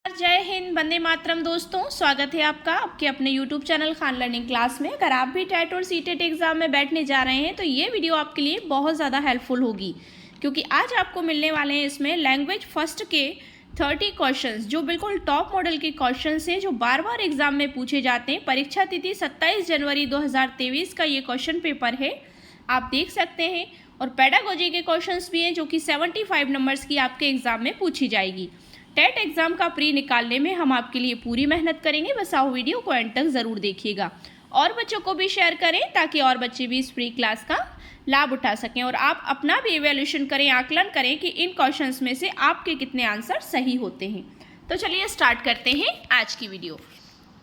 जय हिंद, वंदे मातरम। दोस्तों, स्वागत है आपका आपके अपने YouTube channel Khan learning class में। अगर आप भी टेट और सीटेट एग्जाम में बैठने जा रहे हैं तो ये वीडियो आपके लिए बहुत ज़्यादा हेल्पफुल होगी, क्योंकि आज आपको मिलने वाले हैं इसमें लैंग्वेज फर्स्ट के 30 क्वेश्चंस, जो बिल्कुल टॉप मॉडल के क्वेश्चंस हैं, जो बार बार एग्जाम में पूछे जाते हैं। परीक्षा तिथि 27 जनवरी 2023 का ये क्वेश्चन पेपर है, आप देख सकते हैं। और पेडागोजी के क्वेश्चंस भी हैं, जो कि 75 नंबर्स की आपके एग्जाम में पूछी जाएगी। टेट एग्जाम का प्री निकालने में हम आपके लिए पूरी मेहनत करेंगे, बस आओ वीडियो को एंड तक ज़रूर देखिएगा और बच्चों को भी शेयर करें, ताकि और बच्चे भी इस फ्री क्लास का लाभ उठा सकें और आप अपना भी इवैल्यूएशन करें, आकलन करें कि इन क्वेश्चंस में से आपके कितने आंसर सही होते हैं। तो चलिए स्टार्ट करते हैं आज की वीडियो।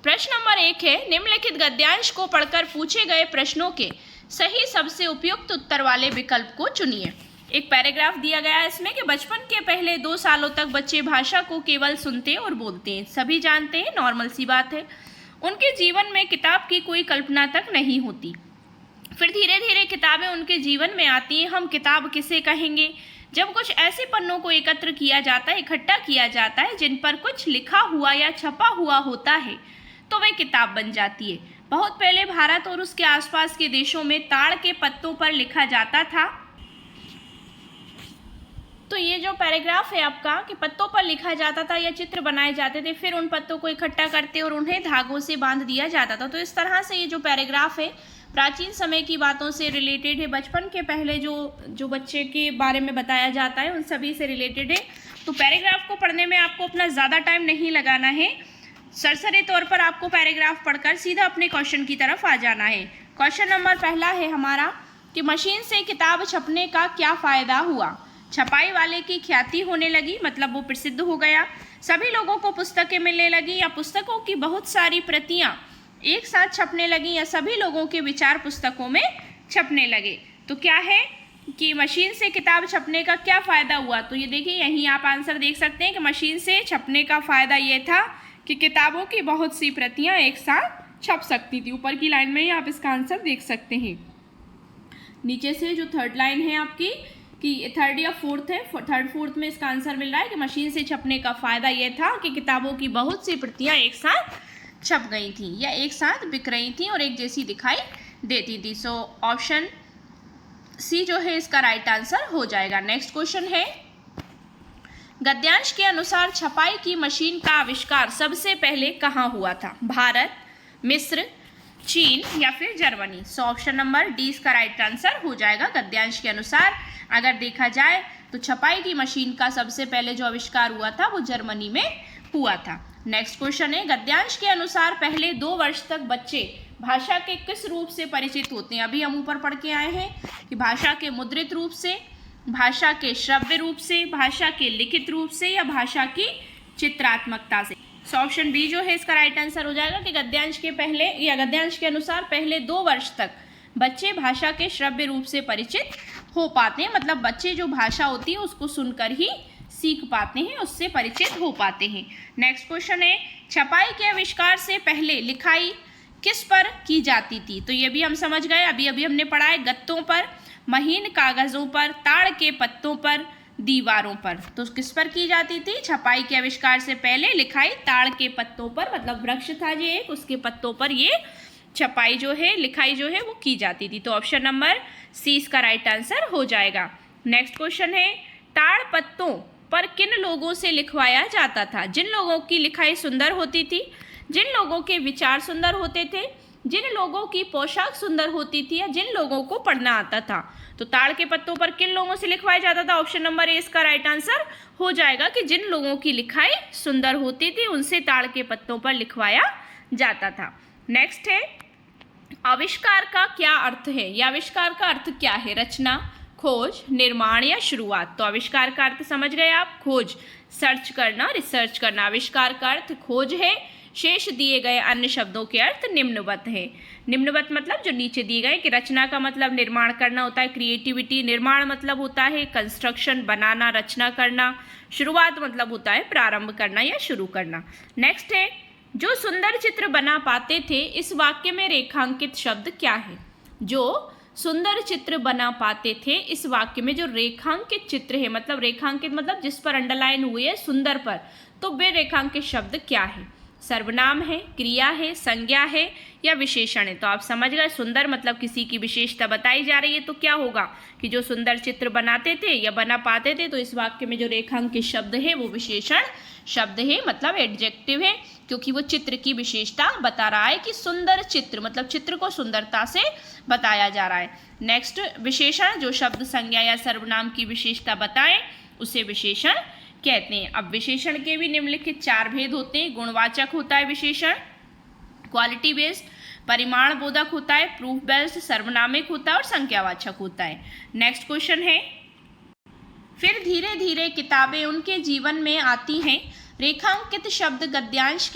प्रश्न नंबर 1 है, निम्नलिखित गद्यांश को पढ़कर पूछे गए प्रश्नों के सही सबसे उपयुक्त उत्तर वाले विकल्प को चुनिए। एक पैराग्राफ दिया गया है इसमें कि बचपन के पहले 2 सालों तक बच्चे भाषा को केवल सुनते और बोलते हैं। सभी जानते हैं, नॉर्मल सी बात है। उनके जीवन में किताब की कोई कल्पना तक नहीं होती। फिर धीरे धीरे किताबें उनके जीवन में आती हैं। हम किताब किसे कहेंगे? जब कुछ ऐसे पन्नों को एकत्र किया जाता है, इकट्ठा किया जाता है, जिन पर कुछ लिखा हुआ या छपा हुआ होता है, तो वह किताब बन जाती है। बहुत पहले भारत और उसके आसपास के देशों में ताड़ के पत्तों पर लिखा जाता था। तो ये जो पैराग्राफ है आपका कि पत्तों पर लिखा जाता था या चित्र बनाए जाते थे, फिर उन पत्तों को इकट्ठा करते और उन्हें धागों से बांध दिया जाता था। तो इस तरह से ये जो पैराग्राफ है प्राचीन समय की बातों से रिलेटेड है। बचपन के पहले जो बच्चे के बारे में बताया जाता है, उन सभी से रिलेटेड है। तो पैराग्राफ को पढ़ने में आपको अपना ज़्यादा टाइम नहीं लगाना है। सरसरी तौर पर आपको पैराग्राफ पढ़कर सीधा अपने क्वेश्चन की तरफ आ जाना है। क्वेश्चन नंबर पहला है हमारा कि मशीन से किताब छपने का क्या फ़ायदा हुआ? छपाई वाले की ख्याति होने लगी, मतलब वो प्रसिद्ध हो गया। सभी लोगों को पुस्तकें मिलने लगी, या पुस्तकों की बहुत सारी प्रतियां एक साथ छपने लगी, या सभी लोगों के विचार पुस्तकों में छपने लगे। तो क्या है कि मशीन से किताब छपने का क्या फ़ायदा हुआ? तो ये देखिए, यहीं आप आंसर देख सकते हैं कि मशीन से छपने का फ़ायदा ये था कि किताबों की बहुत सी प्रतियां एक साथ छप सकती थी। ऊपर की लाइन में ही आप इसका आंसर देख सकते हैं। नीचे से जो थर्ड लाइन है आपकी कि थर्ड या फोर्थ है, थर्ड फोर्थ में इसका आंसर मिल रहा है कि मशीन से छपने का फ़ायदा ये था कि किताबों की बहुत सी प्रतियां एक साथ छप गई थी, या एक साथ बिक रही थी और एक जैसी दिखाई देती थी। सो ऑप्शन सी जो है इसका राइट आंसर हो जाएगा। नेक्स्ट क्वेश्चन है, गद्यांश के अनुसार छपाई की मशीन का आविष्कार सबसे पहले कहाँ हुआ था? भारत, मिस्र, चीन या फिर Germany? So option number D इसका राइट आंसर हो जाएगा। गद्यांश के अनुसार अगर देखा जाए तो छपाई की मशीन का सबसे पहले जो आविष्कार हुआ था वो जर्मनी में हुआ था। नेक्स्ट क्वेश्चन है, गद्यांश के अनुसार पहले 2 वर्ष तक बच्चे भाषा के किस रूप से परिचित होते हैं? अभी हम ऊपर पढ़ के आए हैं कि भाषा के मुद्रित रूप से, भाषा के श्रव्य रूप से, भाषा के लिखित रूप से, या भाषा की चित्रात्मकता से। सो ऑप्शन बी जो है इसका राइट आंसर हो जाएगा कि गद्यांश के पहले या गद्यांश के अनुसार पहले 2 वर्ष तक बच्चे भाषा के श्रव्य रूप से परिचित हो पाते हैं, मतलब बच्चे जो भाषा होती है उसको सुनकर ही सीख पाते हैं, उससे परिचित हो पाते हैं। नेक्स्ट क्वेश्चन है, छपाई के आविष्कार से पहले लिखाई किस पर की जाती थी? तो ये भी हम समझ गए, अभी अभी हमने पढ़ा है, गत्तों पर, महीन कागज़ों पर, ताड़ के पत्तों पर, दीवारों पर। तो किस पर की जाती थी? छपाई के आविष्कार से पहले लिखाई ताड़ के पत्तों पर, मतलब वृक्ष था ये एक, उसके पत्तों पर ये छपाई जो है, लिखाई जो है वो की जाती थी। तो ऑप्शन नंबर सी इसका राइट आंसर हो जाएगा। नेक्स्ट क्वेश्चन है, ताड़ पत्तों पर किन लोगों से लिखवाया जाता था? जिन लोगों की लिखाई सुंदर होती थी, जिन लोगों के विचार सुंदर होते थे, जिन लोगों की पोशाक सुंदर होती थी, या जिन लोगों को पढ़ना आता था। तो ताड़ के पत्तों पर किन लोगों से लिखवाया जाता था? ऑप्शन नंबर ए इसका राइट आंसर हो जाएगा कि जिन लोगों की लिखाई सुंदर होती थी उनसे ताड़ के पत्तों पर लिखवाया जाता था। नेक्स्ट है, आविष्कार का क्या अर्थ है? या आविष्कार का अर्थ क्या है? रचना, खोज, निर्माण या शुरुआत? तो आविष्कार का अर्थ समझ गए आप, खोज, सर्च करना, रिसर्च करना। आविष्कार का अर्थ खोज है। शेष दिए गए अन्य शब्दों के अर्थ निम्नवत है। निम्नवत मतलब जो नीचे दिए गए, कि रचना का मतलब निर्माण करना होता है, क्रिएटिविटी। निर्माण मतलब होता है कंस्ट्रक्शन, बनाना, रचना करना। शुरुआत मतलब होता है प्रारंभ करना या शुरू करना। नेक्स्ट है, जो सुंदर चित्र बना पाते थे, इस वाक्य में रेखांकित शब्द क्या है? जो सुंदर चित्र बना पाते थे। इस वाक्य में जो रेखांकित चित्र है, मतलब रेखांकित मतलब जिस पर अंडरलाइन हुई है सुंदर पर, तो वे रेखांकित शब्द क्या है? सर्वनाम है, क्रिया है, संज्ञा है या विशेषण है? तो आप समझ गए, सुंदर मतलब किसी की विशेषता बताई जा रही है, तो क्या होगा कि जो सुंदर चित्र बनाते थे या बना पाते थे, तो इस वाक्य में जो रेखांकित शब्द है वो विशेषण शब्द है, मतलब एडजेक्टिव है, क्योंकि वो चित्र की विशेषता बता रहा है कि सुंदर चित्र, मतलब चित्र को सुंदरता से बताया जा रहा है। नेक्स्ट, विशेषण, जो शब्द संज्ञा या सर्वनाम की विशेषता बताए उसे विशेषण कहते हैं। अब विशेषण के भी निम्नलिखित 4 भेद होते हैं। गुणवाचक होता है विशेषण, क्वालिटी बेस्ड, परिमाण बोधक होता है, प्रूफ बेस्ड, सर्वनामिक होता है और संख्यावाचक होता है। नेक्स्ट क्वेश्चन है, फिर धीरे धीरे किताबें उनके जीवन में आती हैं। रेखांकित शब्द गद्यांश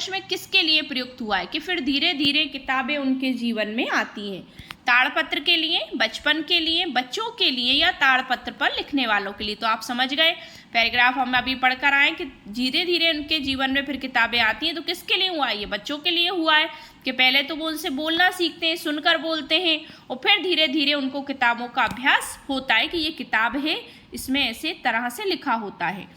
में किसके लिए प्रयुक्त हुआ है? कि फिर धीरे धीरे किताबें उनके जीवन में आती हैं। ताड़पत्र के लिए, बचपन के लिए, बच्चों के लिए या ताड़पत्र पर लिखने वालों के लिए? तो आप समझ गए, पैराग्राफ हम अभी पढ़कर आए कि धीरे धीरे उनके जीवन में फिर किताबें आती हैं, तो किसके लिए हुआ है? ये बच्चों के लिए हुआ है कि पहले तो वो उनसे बोलना सीखते हैं, सुनकर बोलते हैं, और फिर धीरे धीरे उनको किताबों का अभ्यास होता है कि ये किताब है, इसमें ऐसे तरह से लिखा होता है,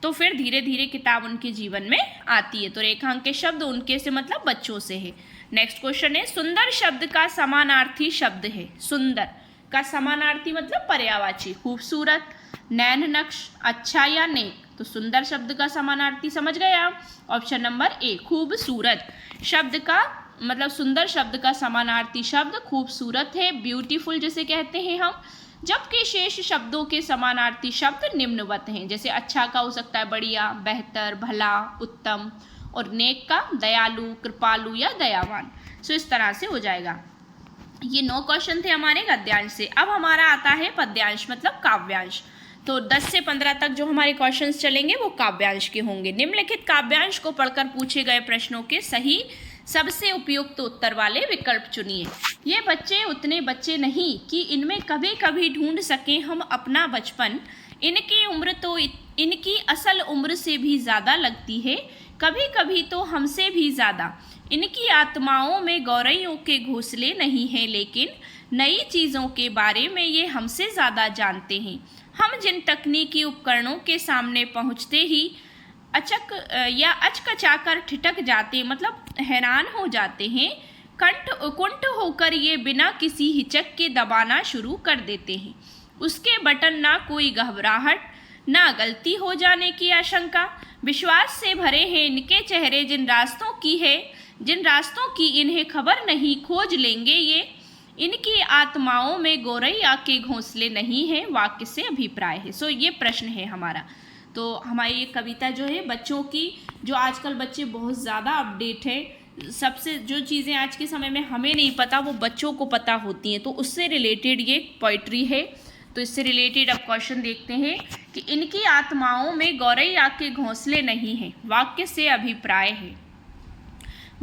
तो फिर धीरे धीरे किताब उनके जीवन में आती है। तो रेखांकित शब्द उनके से मतलब बच्चों से है। नेक्स्ट क्वेश्चन है, सुंदर शब्द का समानार्थी शब्द है। सुंदर का समानार्थी मतलब पर्यायवाची, खूबसूरत, नैन नक्श, अच्छा या नेक। तो सुंदर शब्द का समानार्थी समझ गए आप? ऑप्शन नंबर ए, खूबसूरत शब्द का मतलब सुंदर शब्द का समानार्थी शब्द खूबसूरत है, ब्यूटीफुल जिसे कहते हैं हम। जबकि शेष शब्दों के समानार्थी शब्द निम्नवत हैं। जैसे अच्छा का हो सकता है बढ़िया, बेहतर, भला, उत्तम, और नेक का दयालु, कृपालु या दयावान। सो इस तरह से हो जाएगा। ये 9 क्वेश्चन थे हमारे गद्यांश से। अब हमारा आता है पद्यांश मतलब काव्यांश। तो 10 से 15 तक जो हमारे क्वेश्चंस चलेंगे वो काव्यांश के होंगे। निम्नलिखित काव्यांश को पढ़कर पूछे गए प्रश्नों के सही सबसे उपयुक्त उत्तर वाले विकल्प चुनिए। ये बच्चे उतने बच्चे नहीं कि इनमें कभी कभी ढूंढ सकें हम अपना बचपन, इनकी उम्र तो इनकी असल उम्र से भी ज़्यादा लगती है, कभी कभी तो हमसे भी ज़्यादा। इनकी आत्माओं में गौरैयों के घोंसले नहीं हैं, लेकिन नई चीज़ों के बारे में ये हमसे ज़्यादा जानते हैं। हम जिन तकनीकी उपकरणों के सामने पहुँचते ही अचकचाकर ठिठक जाते, मतलब हैरान हो जाते हैं, कुंठ होकर ये बिना किसी हिचक के दबाना शुरू कर देते हैं। उसके बटन ना कोई घबराहट, ना गलती हो जाने की आशंका। विश्वास से भरे हैं इनके चेहरे, जिन रास्तों की इन्हें खबर नहीं, खोज लेंगे ये। इनकी आत्माओं में गौरैया के घोंसले नहीं हैं, वाक्य से अभिप्राय है। सो ये प्रश्न है हमारा। तो हमारी ये कविता जो है बच्चों की, जो आजकल बच्चे बहुत ज़्यादा अपडेट है, सबसे जो चीज़ें आज के समय में हमें नहीं पता वो बच्चों को पता होती हैं, तो उससे रिलेटेड ये पोइट्री है। तो इससे रिलेटेड अब क्वेश्चन देखते हैं कि इनकी आत्माओं में गौरैया के घोंसले नहीं हैं, वाक्य से अभिप्राय है।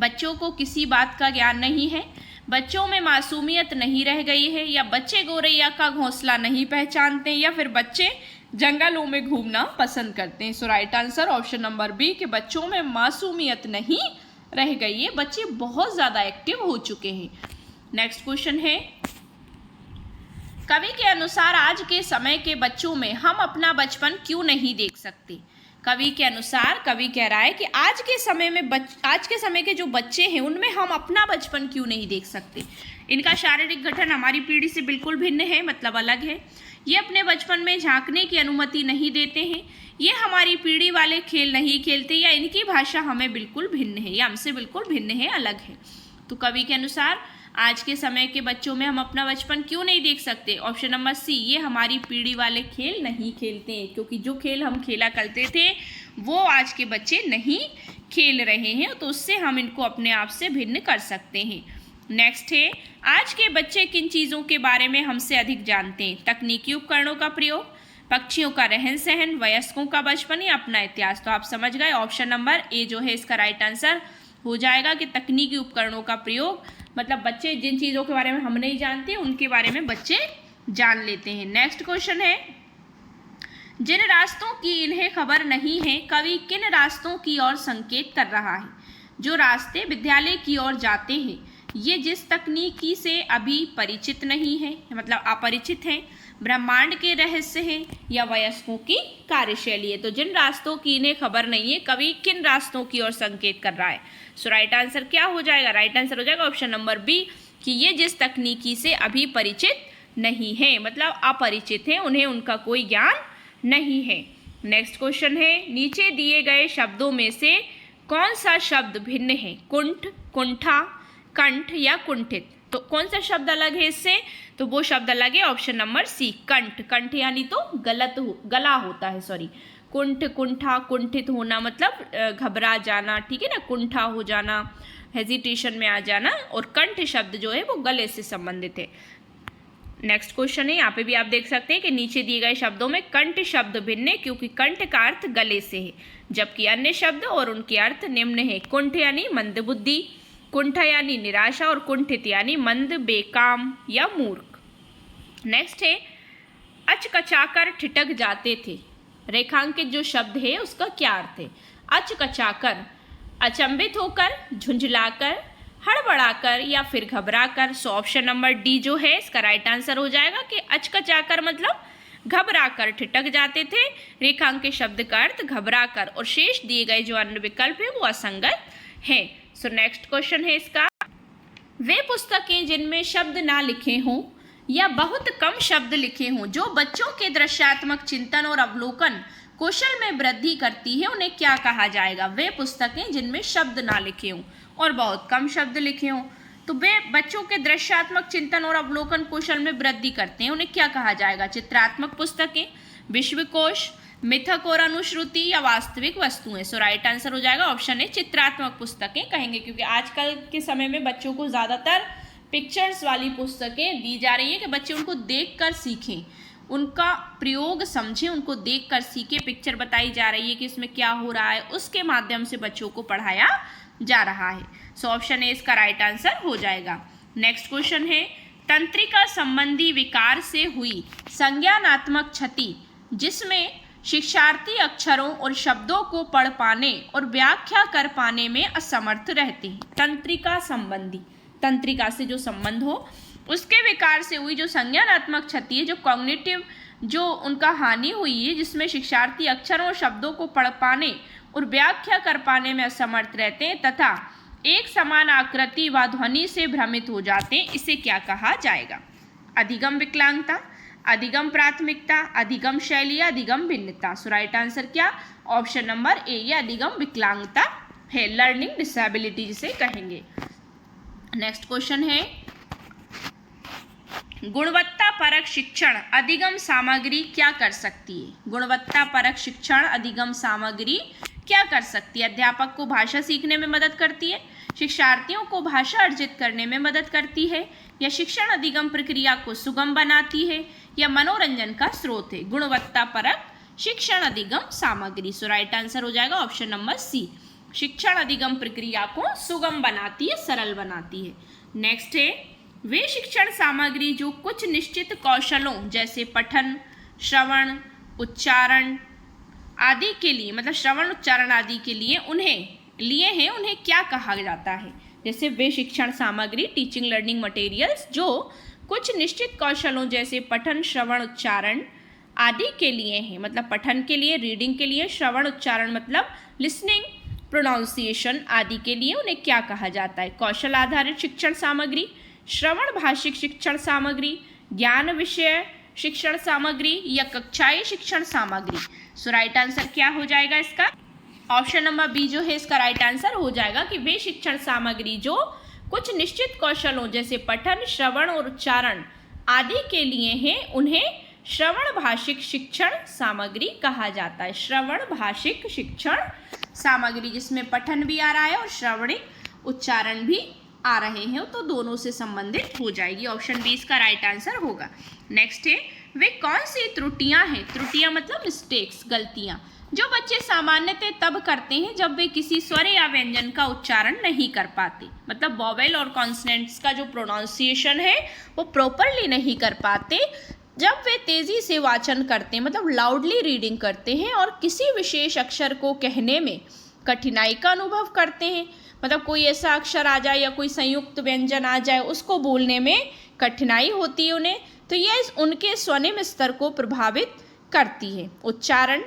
बच्चों को किसी बात का ज्ञान नहीं है, बच्चों में मासूमियत नहीं रह गई है, या बच्चे गौरैया का घोंसला नहीं पहचानते, या फिर बच्चे जंगलों में घूमना पसंद करते हैं। So right answer option number B कि बच्चों में मासूमियत नहीं रह गई है, बच्चे बहुत ज़्यादा एक्टिव हो चुके हैं। नेक्स्ट क्वेश्चन है, कवि के अनुसार आज के समय के बच्चों में हम अपना बचपन क्यों नहीं देख सकते? कवि के अनुसार कवि कह रहा है कि आज के समय के जो बच्चे हैं उनमें हम अपना बचपन क्यों नहीं देख सकते। इनका शारीरिक गठन हमारी पीढ़ी से बिल्कुल भिन्न है, मतलब अलग है। ये अपने बचपन में झांकने की अनुमति नहीं देते हैं, ये हमारी पीढ़ी वाले खेल नहीं खेलते, या इनकी भाषा हमें बिल्कुल भिन्न है, या हमसे बिल्कुल भिन्न है, अलग है। तो कवि के अनुसार आज के समय के बच्चों में हम अपना बचपन क्यों नहीं देख सकते? ऑप्शन नंबर सी, ये हमारी पीढ़ी वाले खेल नहीं खेलते हैं, क्योंकि जो खेल हम खेला करते थे वो आज के बच्चे नहीं खेल रहे हैं, तो उससे हम इनको अपने आप से भिन्न कर सकते हैं। नेक्स्ट है, आज के बच्चे किन चीज़ों के बारे में हमसे अधिक जानते हैं? तकनीकी उपकरणों का प्रयोग, पक्षियों का रहन सहन, वयस्कों का बचपन या अपना इतिहास। तो आप समझ गए, ऑप्शन नंबर ए जो है इसका राइट आंसर हो जाएगा कि तकनीकी उपकरणों का प्रयोग, मतलब बच्चे जिन चीज़ों के बारे में हम नहीं जानते उनके बारे में बच्चे जान लेते हैं। नेक्स्ट क्वेश्चन है, जिन रास्तों की इन्हें खबर नहीं है, कवि किन रास्तों की ओर संकेत कर रहा है? जो रास्ते विद्यालय की ओर जाते हैं, ये जिस तकनीकी से अभी परिचित नहीं है, मतलब अपरिचित हैं, ब्रह्मांड के रहस्य हैं, या वयस्कों की कार्यशैली है। तो जिन रास्तों की इन्हें खबर नहीं है, कवि किन रास्तों की ओर संकेत कर रहा है। सो राइट आंसर क्या हो जाएगा? राइट आंसर हो जाएगा ऑप्शन नंबर बी कि ये जिस तकनीकी से अभी परिचित नहीं है, मतलब अपरिचित हैं, उन्हें उनका कोई ज्ञान नहीं है। नेक्स्ट क्वेश्चन है, नीचे दिए गए शब्दों में से कौन सा शब्द भिन्न है? कुंठ, कुंठा, कंठ या कुंठित। तो कौन सा शब्द अलग है इससे? तो वो शब्द अलग है ऑप्शन नंबर सी, कंठ। कंठ यानी तो गला होता है, सॉरी। कुंठ, कुंठा, कुंठित होना मतलब घबरा जाना, ठीक है ना, कुंठा हो जाना, हेजिटेशन में आ जाना, और कंठ शब्द जो है वो गले से संबंधित है। नेक्स्ट क्वेश्चन है, यहाँ पे भी आप देख सकते हैं कि नीचे दिए गए शब्दों में कंठ शब्द भिन्न है, क्योंकि कंठ का अर्थ गले से है, जबकि अन्य शब्द और उनके अर्थ निम्न है। कुंठ यानी मंदबुद्धि, कुंठ यानी निराशा, और कुंठित यानी मंद, बेकाम या मूर्ख। नेक्स्ट है, अचकचाकर ठिठक जाते थे। रेखांकित जो शब्द है उसका क्या अर्थ है? अचकचाकर, अचंभित होकर, झुंझलाकर, हड़बड़ाकर या फिर घबराकर। सो ऑप्शन नंबर डी जो है इसका राइट आंसर हो जाएगा कि अचकचाकर मतलब घबराकर ठिठक जाते थे, रेखांकित शब्द का अर्थ घबराकर, और शेष दिए गए जो अन्य विकल्प है वो असंगत है। सो नेक्स्ट क्वेश्चन है इसका, वे पुस्तकें जिनमें शब्द ना लिखे हों या बहुत कम शब्द लिखे हों जो बच्चों के दृश्यात्मक चिंतन और अवलोकन कौशल में वृद्धि करती है, उन्हें क्या कहा जाएगा? वे पुस्तकें जिनमें शब्द ना लिखे हों और बहुत कम शब्द लिखे हों, तो वे बच्चों के दृश्यात्मक चिंतन और अवलोकन कौशल में वृद्धि करते हैं, उन्हें क्या कहा जाएगा? चित्रात्मक पुस्तकें, विश्वकोश, मिथक और अनुश्रुति, या वास्तविक वस्तुएं। सो राइट आंसर हो जाएगा ऑप्शन है चित्रात्मक पुस्तकें कहेंगे, क्योंकि आजकल के समय में बच्चों को ज़्यादातर पिक्चर्स वाली पुस्तकें दी जा रही है कि बच्चे उनको देखकर सीखें, उनका प्रयोग समझें, उनको देखकर सीखें। पिक्चर बताई जा रही है कि इसमें क्या हो रहा है, उसके माध्यम से बच्चों को पढ़ाया जा रहा है। सो ऑप्शन ए इसका राइट आंसर हो जाएगा। नेक्स्ट क्वेश्चन है, तंत्रिका संबंधी विकार से हुई संज्ञानात्मक क्षति जिसमें शिक्षार्थी अक्षरों और शब्दों को पढ़ पाने और व्याख्या कर पाने में असमर्थ रहते हैं। तंत्रिका संबंधी, तंत्रिका से जो संबंध हो उसके विकार से हुई जो संज्ञानात्मक क्षति है, जो कॉग्निटिव जो उनका हानि हुई है, जिसमें शिक्षार्थी अक्षरों और शब्दों को पढ़ पाने और व्याख्या कर पाने में असमर्थ रहते हैं तथा एक समान आकृति व ध्वनि से भ्रमित हो जाते हैं, इसे क्या कहा जाएगा? अधिगम विकलांगता, अधिगम प्राथमिकता, अधिगम शैली, अधिगम भिन्नता। सो राइट आंसर क्या? ऑप्शन नंबर ए, ये अधिगम विकलांगता है, लर्निंग डिसेबिलिटी जिसे कहेंगे। नेक्स्ट क्वेश्चन है, गुणवत्ता परक शिक्षण अधिगम सामग्री क्या कर सकती है? गुणवत्ता परक शिक्षण अधिगम सामग्री क्या कर सकती है? अध्यापक को भाषा सीखने में मदद करती है, शिक्षार्थियों को भाषा अर्जित करने में मदद करती है, या शिक्षण अधिगम प्रक्रिया को सुगम बनाती है, या मनोरंजन का स्रोत है? गुणवत्ता परक शिक्षण अधिगम सामग्री। सो राइट आंसर हो जाएगा ऑप्शन नंबर सी, शिक्षण अधिगम प्रक्रिया को सुगम बनाती है, सरल बनाती है। नेक्स्ट है, वे शिक्षण सामग्री जो कुछ निश्चित कौशलों जैसे पठन, श्रवण, उच्चारण आदि के लिए, मतलब श्रवण उच्चारण आदि के लिए उन्हें क्या कहा जाता है? जैसे वे शिक्षण सामग्री, टीचिंग लर्निंग मटेरियल्स जो कुछ निश्चित कौशलों जैसे पठन, श्रवण, उच्चारण आदि के लिए हैं, मतलब पठन के लिए, रीडिंग के लिए, श्रवण उच्चारण मतलब लिसनिंग, प्रोनाउंसिएशन आदि के लिए उन्हें क्या कहा जाता है? कौशल आधारित शिक्षण सामग्री, श्रवण भाषिक शिक्षण सामग्री, ज्ञान विषय शिक्षण सामग्री, या कक्षाई शिक्षण सामग्री। सो राइट आंसर क्या हो जाएगा इसका? ऑप्शन नंबर बी जो है इसका राइट आंसर हो जाएगा कि वे शिक्षण सामग्री जो कुछ निश्चित कौशलों जैसे पठन, श्रवण और उच्चारण आदि के लिए हैं, उन्हें श्रवण भाषिक शिक्षण सामग्री कहा जाता है। श्रवण भाषिक शिक्षण सामग्री जिसमें पठन भी आ रहा है और श्रवणिक उच्चारण भी आ रहे हैं, तो दोनों से संबंधित हो जाएगी। ऑप्शन बी इसका राइट आंसर होगा। नेक्स्ट है, वे कौन सी त्रुटियां हैं? त्रुटियां मतलब मिस्टेक्स, गलतियां, जो बच्चे सामान्यतः तब करते हैं जब वे किसी स्वर या व्यंजन का उच्चारण नहीं कर पाते, मतलब वॉवेल और कॉन्सोनेंट्स का जो प्रोनाउंसिएशन है वो प्रॉपरली नहीं कर पाते, जब वे तेज़ी से वाचन करते हैं, मतलब लाउडली रीडिंग करते हैं, और किसी विशेष अक्षर को कहने में कठिनाई का अनुभव करते हैं, मतलब कोई ऐसा अक्षर आ जाए या कोई संयुक्त व्यंजन आ जाए उसको बोलने में कठिनाई होती है उन्हें, तो यह उनके स्वनिम स्तर को प्रभावित करती है। उच्चारण,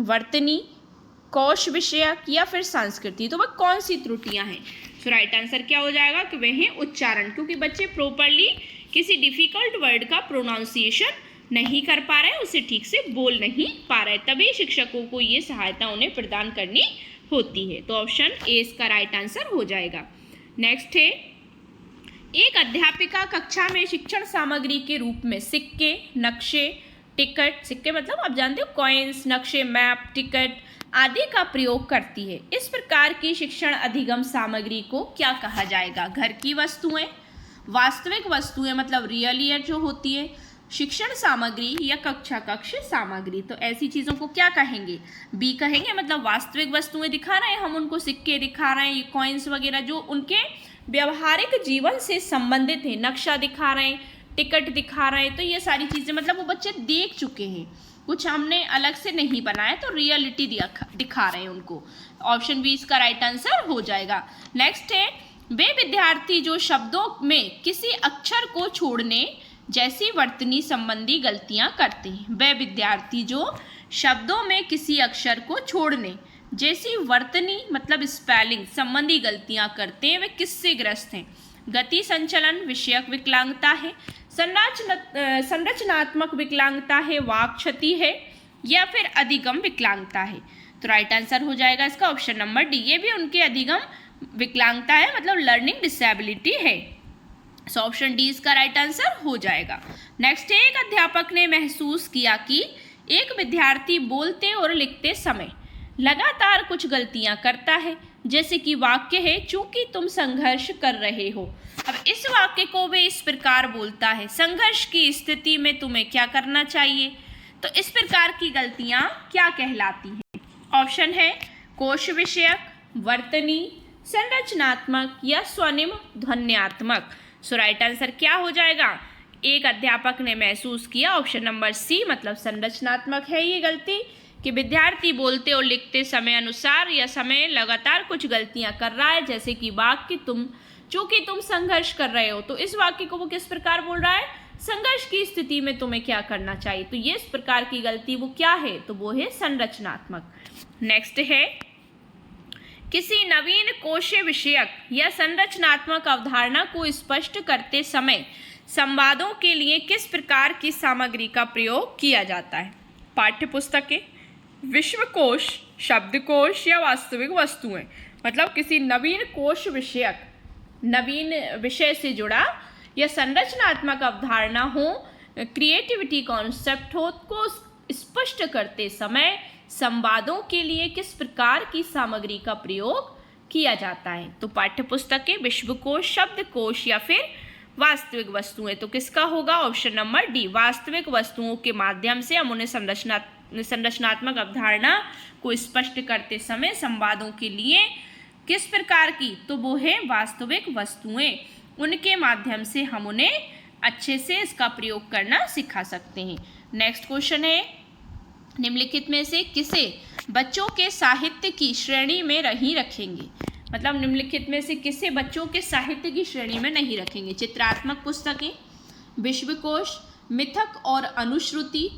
वर्तनी, कोश विषयक या फिर संस्कृति। तो वह कौन सी त्रुटियां हैं? तो राइट आंसर क्या हो जाएगा कि वह है उच्चारण, क्योंकि बच्चे प्रॉपरली किसी डिफिकल्ट वर्ड का प्रोनाउंसिएशन नहीं कर पा रहे हैं, उसे ठीक से बोल नहीं पा रहे, तभी शिक्षकों को ये सहायता उन्हें प्रदान करनी होती है। तो ऑप्शन ए इसका राइट आंसर हो जाएगा। नेक्स्ट है, एक अध्यापिका कक्षा में शिक्षण सामग्री के रूप में सिक्के, नक्शे, टिकट, सिक्के मतलब आप जानते हो कॉइन्स, नक्शे, मैप, टिकट आदि का प्रयोग करती है। इस प्रकार की शिक्षण अधिगम सामग्री को क्या कहा जाएगा? घर की वस्तुएं, वास्तविक वस्तुएं मतलब रियल ईयर जो होती है, शिक्षण सामग्री या कक्षा कक्ष सामग्री। तो ऐसी चीज़ों को क्या कहेंगे? बी कहेंगे, मतलब वास्तविक वस्तुएं दिखा रहे हैं हम उनको, सिक्के दिखा रहे हैं, ये कॉइन्स वगैरह जो उनके व्यवहारिक जीवन से संबंधित है, नक्शा दिखा रहे हैं, टिकट दिखा रहे हैं, तो ये सारी चीज़ें मतलब वो बच्चे देख चुके हैं, कुछ हमने अलग से नहीं बनाया, तो रियलिटी दिखा रहे हैं उनको। ऑप्शन बी इसका राइट आंसर हो जाएगा। नेक्स्ट है, वे विद्यार्थी जो शब्दों में किसी अक्षर को छोड़ने जैसी वर्तनी संबंधी गलतियां करते हैं। वे विद्यार्थी जो शब्दों में किसी अक्षर को छोड़ने जैसी वर्तनी मतलब स्पेलिंग संबंधी गलतियां करते हैं, वे किससे ग्रस्त हैं? गति संचलन विषयक विकलांगता है, संरचनात्मक विकलांगता है, वाक क्षति है या फिर अधिगम विकलांगता है। तो राइट आंसर हो जाएगा इसका ऑप्शन नंबर डी, ये भी उनके अधिगम विकलांगता है, मतलब लर्निंग डिसेबिलिटी है। सो ऑप्शन डी इसका राइट आंसर हो जाएगा। नेक्स्ट है, एक अध्यापक ने महसूस किया कि एक विद्यार्थी बोलते और लिखते समय लगातार कुछ गलतियां करता है, जैसे कि वाक्य है चूंकि तुम संघर्ष कर रहे हो। अब इस वाक्य को वे इस प्रकार बोलता है, संघर्ष की स्थिति में तुम्हें क्या करना चाहिए। तो इस प्रकार की गलतियां क्या कहलाती हैं? ऑप्शन है कोश विषयक, वर्तनी, संरचनात्मक या स्वनिम ध्वन्यात्मक। सो राइट आंसर क्या हो जाएगा? एक अध्यापक ने महसूस किया, ऑप्शन नंबर सी मतलब संरचनात्मक है ये गलती, कि विद्यार्थी बोलते और लिखते समय अनुसार या समय लगातार कुछ गलतियां कर रहा है, जैसे कि वाक्य चूंकि तुम संघर्ष कर रहे हो। तो इस वाक्य को वो किस प्रकार बोल रहा है? संघर्ष की स्थिति में तुम्हें क्या करना चाहिए। तो ये इस प्रकार की गलती वो क्या है? तो वो है संरचनात्मक। नेक्स्ट है, किसी नवीन कोश विषयक या संरचनात्मक अवधारणा को स्पष्ट करते समय संवादों के लिए किस प्रकार की सामग्री का प्रयोग किया जाता है? पाठ्यपुस्तकें, विश्वकोश, शब्दकोश या वास्तविक वस्तुएं। मतलब किसी नवीन कोश विषयक, नवीन विषय से जुड़ा या संरचनात्मक अवधारणा हो, क्रिएटिविटी कॉन्सेप्ट हो, को स्पष्ट करते समय संवादों के लिए किस प्रकार की सामग्री का प्रयोग किया जाता है? तो पाठ्यपुस्तकें, विश्वकोश, शब्दकोश या फिर वास्तविक वस्तुएं। तो किसका होगा? ऑप्शन नंबर डी, वास्तविक वस्तुओं के माध्यम से हम उन्हें संरचनात्मक अवधारणा को स्पष्ट करते समय संवादों के लिए किस प्रकार की? तो वो है वास्तविक वस्तुएं, उनके माध्यम से हम उन्हें अच्छे से इसका प्रयोग करना सिखा सकते हैं। नेक्स्ट क्वेश्चन है, निम्नलिखित में से किसे बच्चों के साहित्य की श्रेणी में नहीं रखेंगे? मतलब निम्नलिखित में से किसे बच्चों के साहित्य की श्रेणी में नहीं रखेंगे? चित्रात्मक पुस्तकें, विश्वकोश, मिथक और अनुश्रुति,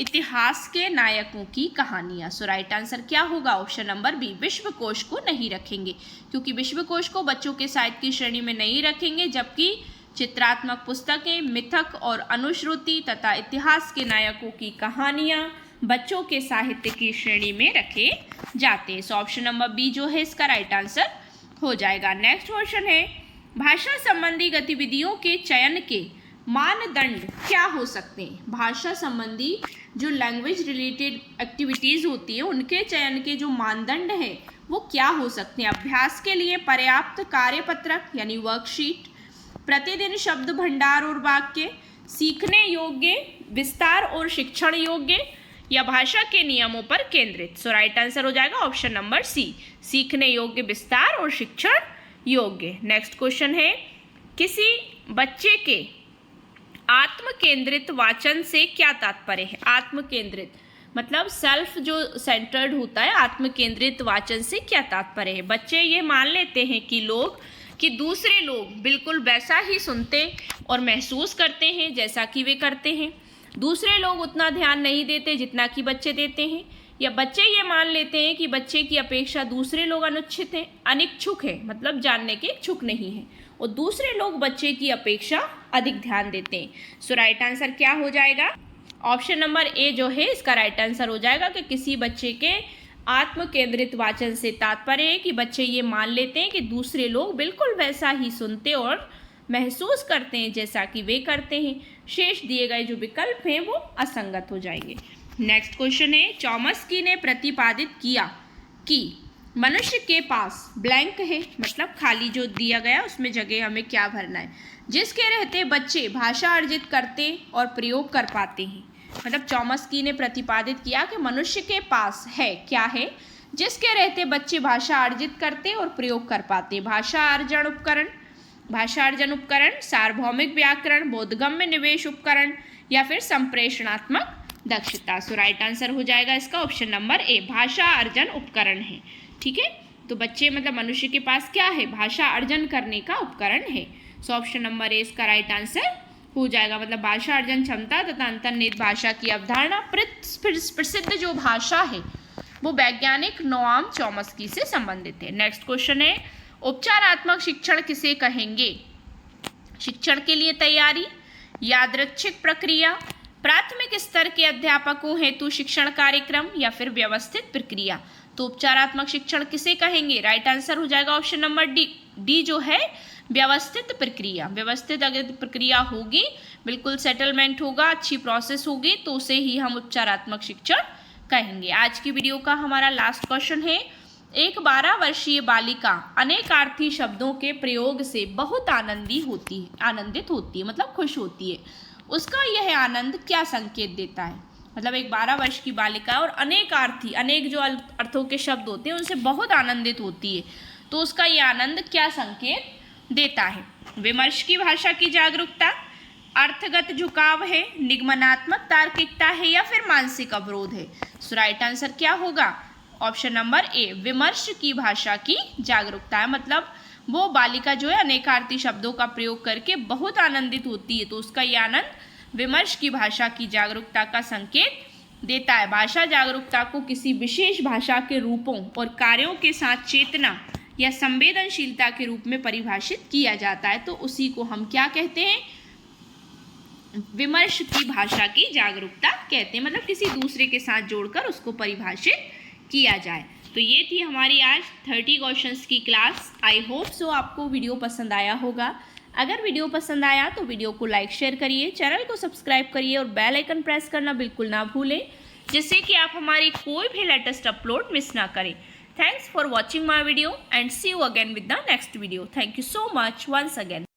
इतिहास के नायकों की कहानियां। सो राइट आंसर क्या होगा? ऑप्शन नंबर बी, विश्वकोश को नहीं रखेंगे, क्योंकि विश्वकोश को बच्चों के साहित्य की श्रेणी में नहीं रखेंगे, जबकि चित्रात्मक पुस्तकें, मिथक और अनुश्रुति तथा इतिहास के नायकों की कहानियां बच्चों के साहित्य की श्रेणी में रखे जाते हैं। सो ऑप्शन नंबर बी जो है इसका राइट आंसर हो जाएगा। नेक्स्ट क्वेश्चन है, भाषा संबंधी गतिविधियों के चयन के मानदंड क्या हो सकते हैं? भाषा संबंधी जो लैंग्वेज रिलेटेड एक्टिविटीज़ होती है उनके चयन के जो मानदंड है वो क्या हो सकते हैं? अभ्यास के लिए पर्याप्त कार्यपत्रक यानी वर्कशीट, प्रतिदिन शब्द भंडार और वाक्य, सीखने योग्य, विस्तार और शिक्षण योग्य या भाषा के नियमों पर केंद्रित। सो राइट आंसर हो जाएगा ऑप्शन नंबर सी, सीखने योग्य, विस्तार और शिक्षण योग्य। नेक्स्ट क्वेश्चन है, किसी बच्चे के आत्म केंद्रित वाचन से क्या तात्पर्य है? आत्म केंद्रित मतलब सेल्फ जो सेंटर्ड होता है, आत्म केंद्रित वाचन से क्या तात्पर्य है? बच्चे ये मान लेते हैं कि दूसरे लोग बिल्कुल वैसा ही सुनते और महसूस करते हैं जैसा कि वे करते हैं। दूसरे लोग उतना ध्यान नहीं देते जितना कि बच्चे देते हैं, या बच्चे ये मान लेते हैं कि बच्चे की अपेक्षा दूसरे लोग अनिच्छुक है, मतलब जानने के इच्छुक नहीं है, और दूसरे लोग बच्चे की अपेक्षा अधिक ध्यान देते हैं। सो राइट आंसर क्या हो जाएगा? ऑप्शन नंबर ए जो है इसका राइट आंसर हो जाएगा कि किसी बच्चे के आत्म केंद्रित वाचन से तात्पर्य है कि बच्चे ये मान लेते हैं कि दूसरे लोग बिल्कुल वैसा ही सुनते और महसूस करते हैं जैसा कि वे करते हैं। शेष दिए गए जो विकल्प हैं वो असंगत हो जाएंगे। नेक्स्ट क्वेश्चन है, चॉम्स्की ने प्रतिपादित किया कि मनुष्य के पास ब्लैंक है, मतलब खाली जो दिया गया उसमें जगह हमें क्या भरना है, जिसके रहते बच्चे भाषा अर्जित करते और प्रयोग कर पाते हैं। मतलब चॉम्स्की ने प्रतिपादित किया कि मनुष्य के पास है क्या है, जिसके रहते बच्चे भाषा अर्जित करते और प्रयोग कर पाते। भाषा अर्जन उपकरण, सार्वभौमिक व्याकरण, बोधगम्य निवेश उपकरण, या फिर संप्रेषणात्मक दक्षता। सो राइट आंसर हो जाएगा इसका ऑप्शन नंबर ए, भाषा अर्जन उपकरण है। ठीक है, तो बच्चे मतलब मनुष्य के पास क्या है? भाषा अर्जन करने का उपकरण है। सो ऑप्शन नंबर ए इसका राइट आंसर हो जाएगा। मतलब भाषा अर्जन क्षमता तथा अंतर्निहित भाषा की अवधारणा प्रसिद्ध जो भाषा है वो वैज्ञानिक नोआम चॉम्स्की से संबंधित है। नेक्स्ट क्वेश्चन है, उपचारात्मक शिक्षण किसे कहेंगे? शिक्षण के लिए तैयारी, यादृच्छिक प्रक्रिया, प्राथमिक स्तर के अध्यापकों हेतु शिक्षण कार्यक्रम, या फिर व्यवस्थित प्रक्रिया। तो उपचारात्मक शिक्षण किसे कहेंगे? राइट आंसर हो जाएगा ऑप्शन नंबर डी जो है व्यवस्थित प्रक्रिया। व्यवस्थित अगर प्रक्रिया होगी, बिल्कुल सेटलमेंट होगा, अच्छी प्रोसेस होगी, तो उसे ही हम उपचारात्मक शिक्षण कहेंगे। आज की वीडियो का हमारा लास्ट क्वेश्चन है, एक 12 वर्षीय बालिका अनेकार्थी शब्दों के प्रयोग से बहुत आनंदित होती है, मतलब खुश होती है। उसका यह आनंद क्या संकेत देता है? मतलब एक 12 वर्ष की बालिका और अनेक जो अर्थों के शब्द होते हैं उनसे बहुत आनंदित होती है, तो उसका यह आनंद क्या संकेत देता है? विमर्श की भाषा की जागरूकता, अर्थगत झुकाव है, निगमनात्मक तार्किकता है, या फिर मानसिक अवरोध है। सो राइट आंसर क्या होगा? ऑप्शन नंबर ए, विमर्श की भाषा की जागरूकता है। मतलब वो बालिका जो है अनेकार्थी शब्दों का प्रयोग करके बहुत आनंदित होती है, तो उसका यह आनंद विमर्श की भाषा की जागरूकता का संकेत देता है। भाषा जागरूकता को किसी विशेष भाषा के रूपों और कार्यों के साथ चेतना या संवेदनशीलता के रूप में परिभाषित किया जाता है, तो उसी को हम क्या कहते हैं? विमर्श की भाषा की जागरूकता कहते हैं। मतलब किसी दूसरे के साथ जोड़कर उसको परिभाषित किया जाए। तो ये थी हमारी आज 30 क्वेश्चंस की क्लास। आई होप सो आपको वीडियो पसंद आया होगा। अगर वीडियो पसंद आया तो वीडियो को लाइक शेयर करिए, चैनल को सब्सक्राइब करिए और बेल आइकन प्रेस करना बिल्कुल ना भूलें, जिससे कि आप हमारी कोई भी लेटेस्ट अपलोड मिस ना करें। Thanks for watching my video and see you again with the next video. Thank you so much once again.